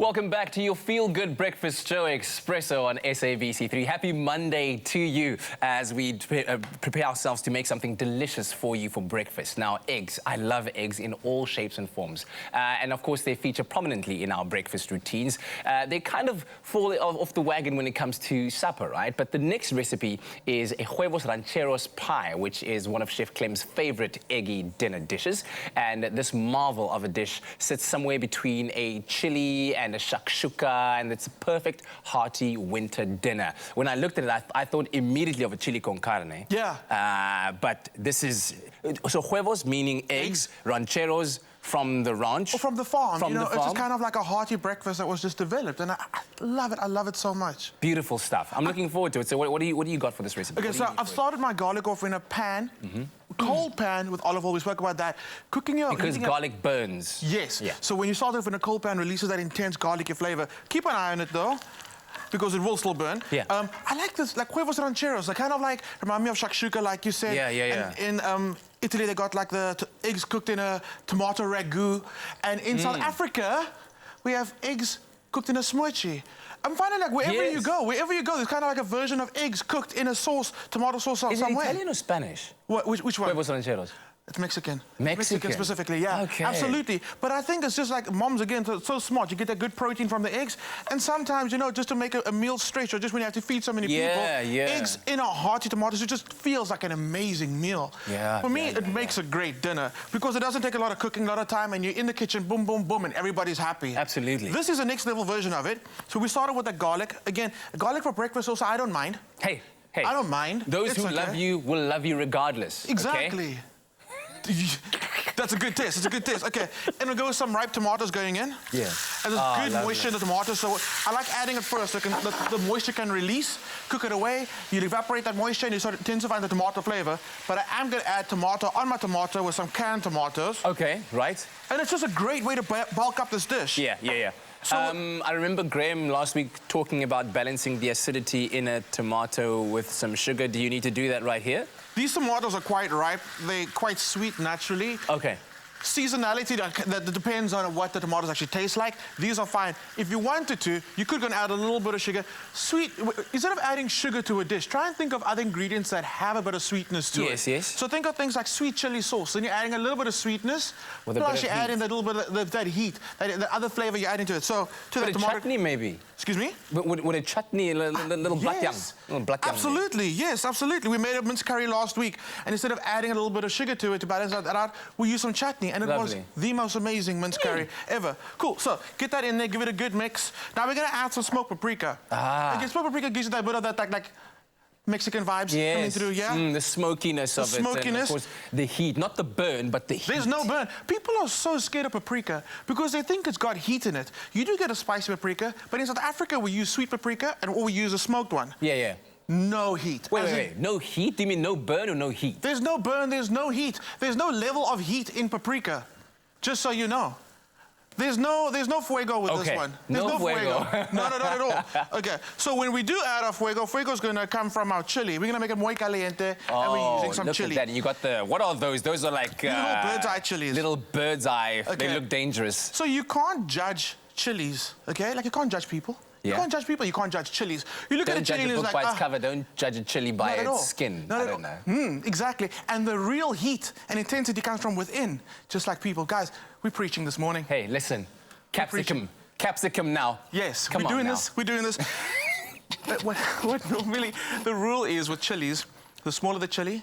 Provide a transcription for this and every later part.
Welcome back to your feel-good breakfast show, Espresso on SABC3. Happy Monday to you as we prepare ourselves to make something delicious for you for breakfast. Now, eggs. I love eggs in all shapes and forms. And of course, they feature prominently in our breakfast routines. They kind of fall off the wagon when it comes to supper, right? But the next recipe is a Huevos Rancheros pie, which is one of Chef Clem's favorite eggy dinner dishes. And this marvel of a dish sits somewhere between a chili and a shakshuka, and it's a perfect hearty winter dinner. When I looked at it, I thought immediately of a chili con carne. Yeah. But this is, so huevos meaning eggs, rancheros from the ranch. Or from the farm. From the farm. It's just kind of like a hearty breakfast that was just developed, and I love it. I love it so much. Beautiful stuff. I'm looking forward to it. So what do you got for this recipe? Okay, so I've started my garlic off in a pan, cold pan with olive oil. We spoke about that. Because garlic burns. Yes. Yeah. So when you start off in a cold pan, releases that intense garlicky flavor. Keep an eye on it though, because it will still burn. Yeah. I like this, like Huevos Rancheros. They kind of like remind me of shakshuka, like you said. Yeah. And in Italy, they got like the eggs cooked in a tomato ragu, and in South Africa, we have eggs cooked in a smochi. I'm finding like wherever you go, there's kind of like a version of eggs cooked in a sauce, tomato sauce somewhere. Is it Italian or Spanish? Which one? Huevos Rancheros. It's Mexican. Mexican specifically, yeah. Okay. Absolutely. But I think it's just like moms, again, so smart. You get that good protein from the eggs. And sometimes, you know, just to make a meal stretch, or just when you have to feed so many people, eggs in a hearty tomatoes, it just feels like an amazing meal. Yeah. For me, it makes a great dinner because it doesn't take a lot of cooking, a lot of time, and you're in the kitchen, boom, boom, boom, and everybody's happy. Absolutely. This is the next level version of it. So we started with the garlic. Again, garlic for breakfast also, I don't mind. Hey. I don't mind. Those who love you will love you regardless. Exactly. Okay? That's a good test. It's a good test. Okay, and we'll go with some ripe tomatoes going in. Yeah. And there's good moisture in the tomatoes, so I like adding it first so the moisture can release. Cook it away. You evaporate that moisture and you start intensifying the tomato flavor. But I am going to add tomato on my tomato with some canned tomatoes. Okay, right. And it's just a great way to bulk up this dish. Yeah. So, I remember Graham last week talking about balancing the acidity in a tomato with some sugar. Do you need to do that right here? These tomatoes are quite ripe. They're quite sweet naturally. Okay. Seasonality, that depends on what the tomatoes actually taste like. These are fine. If you wanted to, you could go and add a little bit of sugar. Sweet, instead of adding sugar to a dish, try and think of other ingredients that have a bit of sweetness to it. Yes. So think of things like sweet chili sauce. Then you're adding a little bit of sweetness, plus you add in that little bit of that heat, the other flavor you add into it. So to the tomato... chutney, maybe? Excuse me? Would a chutney, a little yes. Absolutely, yes, absolutely. We made a minced curry last week, and instead of adding a little bit of sugar to it to balance that out, we used some chutney, and it was the most amazing minced curry ever. Cool, so get that in there, give it a good mix. Now we're gonna add some smoked paprika. Again, smoked paprika gives you that bit of that like Mexican vibes coming through, yeah? The smokiness of it. Smokiness. And of course, the heat, not the burn, but the heat. There's no burn. People are so scared of paprika because they think it's got heat in it. You do get a spicy paprika, but in South Africa, we use sweet paprika, or we use a smoked one. Yeah. No heat. Wait. No heat? Do you mean no burn or no heat? There's no burn, there's no heat. There's no level of heat in paprika, just so you know. There's no fuego with this one. There's no fuego. No, not at all. Okay, so when we do add our fuego's going to come from our chili. We're going to make it muy caliente, and we're using some chili. Look at that. You got the, what are those? Those are like... little bird's eye chilies. Little bird's eye. Okay. They look dangerous. So you can't judge chilies, okay? Like you can't judge people. You can't judge people, you can't judge chilies. You look at a chili and it's like... Don't judge a book by its cover, don't judge a chili by its skin. I don't know. Exactly. And the real heat and intensity comes from within, just like people. Guys, we're preaching this morning. Hey, listen. Capsicum now. Yes, we're doing this. What normally the rule is with chilies, the smaller the chili,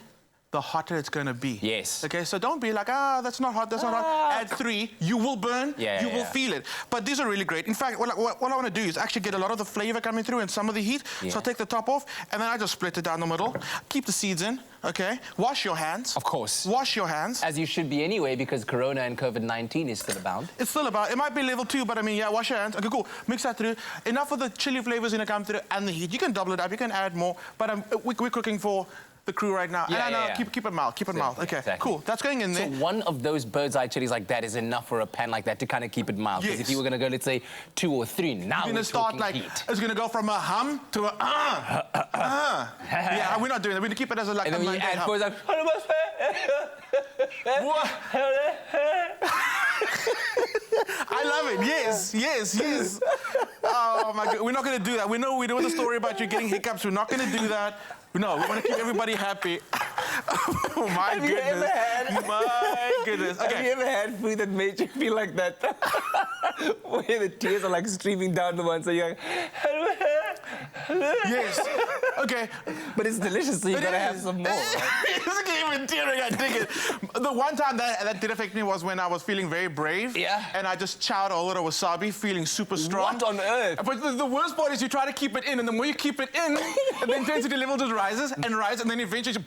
the hotter it's going to be. Yes. Okay, so don't be like, that's not hot, that's not hot. Add 3, you will burn, you will feel it. But these are really great. In fact, what I want to do is actually get a lot of the flavor coming through and some of the heat. So I'll take the top off, and then I just split it down the middle. Keep the seeds in, okay? Wash your hands. Of course. Wash your hands. As you should be anyway, because Corona and COVID-19 is still abound. It's still about. It might be level 2, but I mean, yeah, wash your hands. Okay, cool. Mix that through. Enough of the chili flavors going to come through and the heat. You can double it up, you can add more, but we're cooking for the crew right now. Keep it mild, Okay, cool. That's going in there. So one of those bird's eye chilies like that is enough for a pan like that to kind of keep it mild. Because if you were going to go, let's say, 2 or 3, now we're going to start like, heat. It's going to go from a hum to a Yeah, we're not doing that. We're going to keep it as a like and a then when you add four, it's like... I love it, yes. Yes, yes, yes. Oh my God, we're not going to do that. We know the story about you getting hiccups. We're not going to do that. No, we want to keep everybody happy. Oh my Have you goodness. ever had? My goodness. Okay. Have you ever had food that made you feel like that? Where the tears are like streaming down the one, so you're like, Yes. Okay. but it's delicious, so you gotta have some more. Right? It's even tearing, I dig it. The one time that did affect me was when I was feeling very brave. Yeah. And I just chowed a lot of wasabi, feeling super strong. What on earth? But the worst part is you try to keep it in, and the more you keep it in, the intensity level just rises and rises, and then eventually you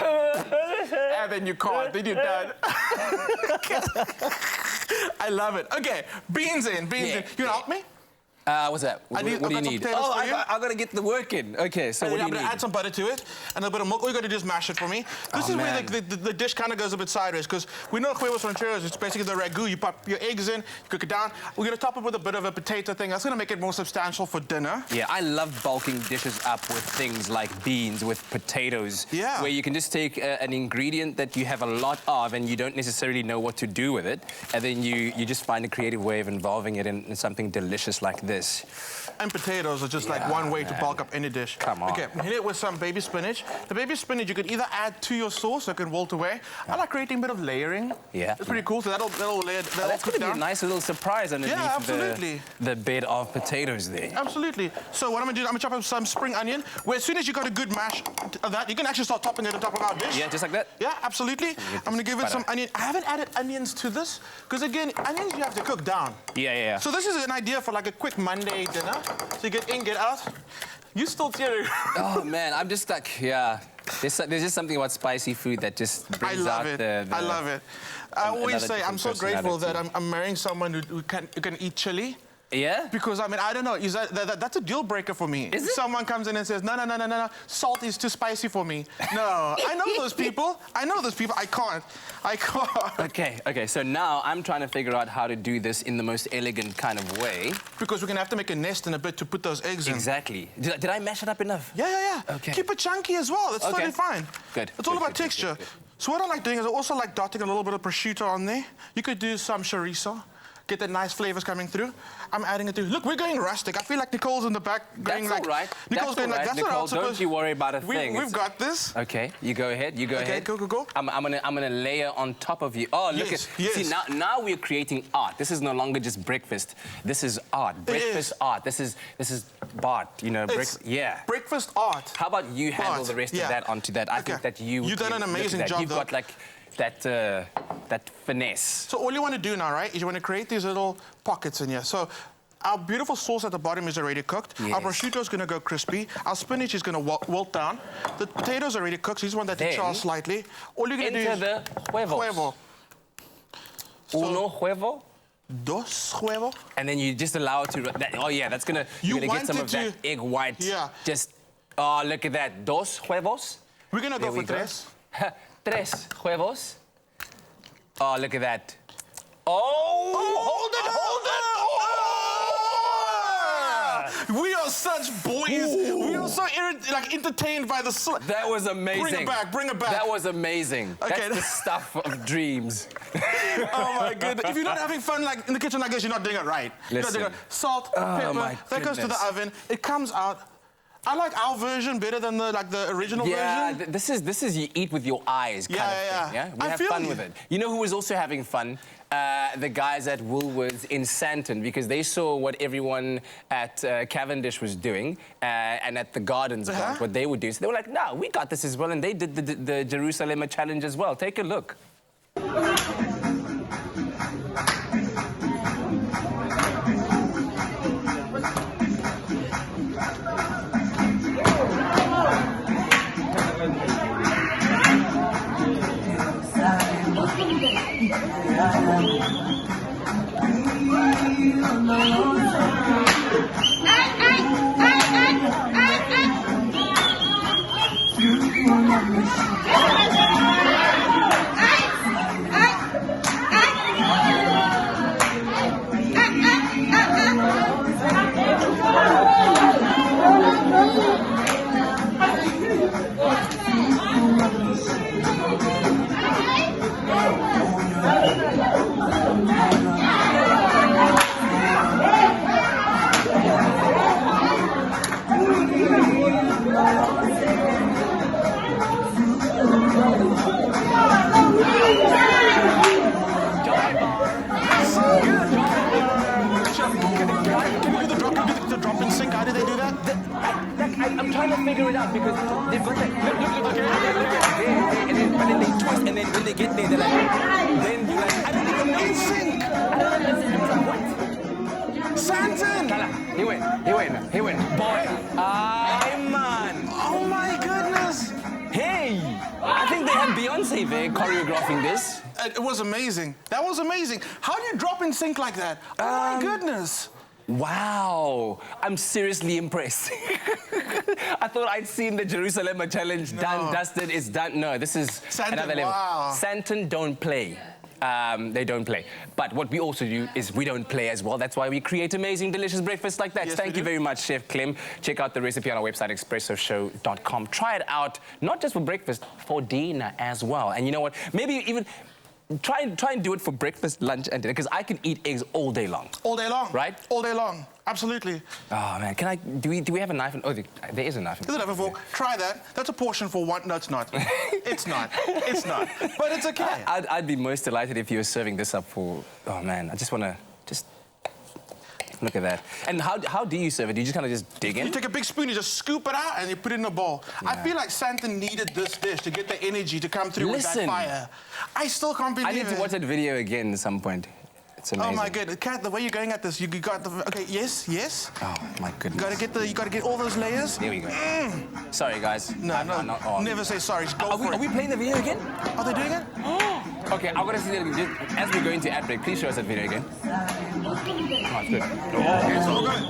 and then you can't, then you're done. I love it. Okay, beans in. You gonna help me? What's that? What do you need? Potatoes Oh, for you. I gotta get the work in. Okay, so what do you I'm need? gonna add some butter to it and a bit of milk. All you gotta do is mash it for me. This is where the dish kind of goes a bit sideways, because we know Huevos Rancheros, it's basically the ragu. You pop your eggs in, you cook it down. We're gonna top it with a bit of a potato thing. That's gonna make it more substantial for dinner. Yeah, I love bulking dishes up with things like beans, with potatoes. Yeah. Where you can just take an ingredient that you have a lot of and you don't necessarily know what to do with it, and then you just find a creative way of involving it in something delicious like this. And potatoes are just like one way to bulk up any dish. Come on. Okay, hit it with some baby spinach. The baby spinach you could either add to your sauce so it can wilt away. I like creating a bit of layering. Yeah. It's pretty cool, so that'll layer, That's cook going to be down. a nice little surprise underneath the bed of potatoes there. Absolutely. So what I'm gonna do is I'm gonna chop up some spring onion. Where as soon as you got a good mash of that, you can actually start topping it on top of our dish. Yeah, just like that? Yeah, absolutely. I'm gonna give it some onion. I haven't added onions to this, because again, onions you have to cook down. Yeah. So this is an idea for like a quick Monday dinner. So you get in, get out. You still tearing. Oh man, I'm just like, yeah. There's just something about spicy food that just brings out the... I love it. I always say I'm so different grateful that personality. I'm marrying someone who can eat chili. Yeah? Because, I mean, I don't know, that's a deal breaker for me. Is it? Someone comes in and says, no, salt is too spicy for me. No, I know those people. I can't. Okay, so now I'm trying to figure out how to do this in the most elegant kind of way. Because we're going to have to make a nest in a bit to put those eggs in. Exactly. Did I mash it up enough? Yeah. Okay. Keep it chunky as well. It's totally fine. Good. It's all about texture. Good. So what I like doing is I also like dotting a little bit of prosciutto on there. You could do some chorizo. Get the nice flavors coming through. I'm adding it through. Look, we're going rustic. I feel like Nicole's in the back going That's like... all right. Nicole's going like, that's Nicole, all right. don't you worry about a thing. We've got this. Okay, you go ahead. Okay, go. I'm gonna layer on top of you. Oh, look Yes. See, now we're creating art. This is no longer just breakfast. This is art. Breakfast art. This is Bart. You know, breakfast art. How about you handle the rest of that onto that? I think that you've done an amazing job. You've got like that finesse. So all you want to do now, right, is you want to create these little pockets in here. So our beautiful sauce at the bottom is already cooked. Yes. Our prosciutto is going to go crispy. Our spinach is going to wilt down. The potatoes are already cooked, so you just want that to char slightly. All you're going to do is... Enter the huevos. Huevo. Uno huevo. Dos huevo. And then you just allow it to... that's going to... You're going to get some of that egg white. Yeah. Just... Oh, look at that. Dos huevos. We're going to go for tres. Tres huevos. Oh, look at that. Oh! Hold it! Oh! We are such boys. Ooh. We are so entertained by the... That was amazing. Bring it back. That was amazing. Okay. That's the stuff of dreams. Oh, my goodness. If you're not having fun like in the kitchen like this, you're not doing it right. Listen. You're not doing it. Salt, pepper, that goes to the oven. It comes out. I like our version better than the original version. Yeah, this is you eat with your eyes kind of thing. Yeah, we have fun with it. You know who was also having fun? The guys at Woolworths in Santon, because they saw what everyone at Cavendish was doing and at the Gardens branch, what they would do. So they were like, no, we got this as well. And they did the Jerusalem challenge as well. Take a look. figure it out because they've got that. Look, there. But then they twist, and then when they get there, they're like, then you're like, I don't even know. In sync. I don't know. What? Santon. He went. Boy, man. Oh my goodness. Hey, I think they had Beyonce there choreographing this. It was amazing. That was amazing. How do you drop in sync like that? Oh my goodness. Wow, I'm seriously impressed. I thought I'd seen the Jerusalem challenge done, dusted, it's done. No, this is Santon, another level. wow. Santon don't play. They don't play. But what we also do is we don't play as well. That's why we create amazing, delicious breakfasts like that. Yes, Thank you very much, Chef Clem. Check out the recipe on our website, expressoshow.com. Try it out, not just for breakfast, for dinner as well. And you know what? Maybe even try and do it for breakfast, lunch, and dinner, because I can eat eggs all day long. All day long. Right? All day long. Absolutely. Oh, man. Do we have a knife? Oh, there is a knife. There's a knife and fork. Try that. That's a portion for one. No, it's not. It's not. It's not. But it's okay. I'd be most delighted if you were serving this up for... Oh, man. I just want to... Look at that. And how do you serve it? Do you just kind of just dig in? You take a big spoon, you just scoop it out, and you put it in a bowl. Yeah. I feel like Santon needed this dish to get the energy to come through with that fire. I still can't believe it. I need to watch that video again at some point. It's amazing. Oh my goodness, Kat, the way you're going at this, you got the... Okay, yes. Oh my goodness. You gotta get all those layers. There we go. Sorry, guys. No. Never say sorry. Just go for it. Are we playing the video again? Are they doing it? Okay, I'm gonna see that again. As we go into ad break, please show us that video again. Oh, it's good. Okay, so we're going.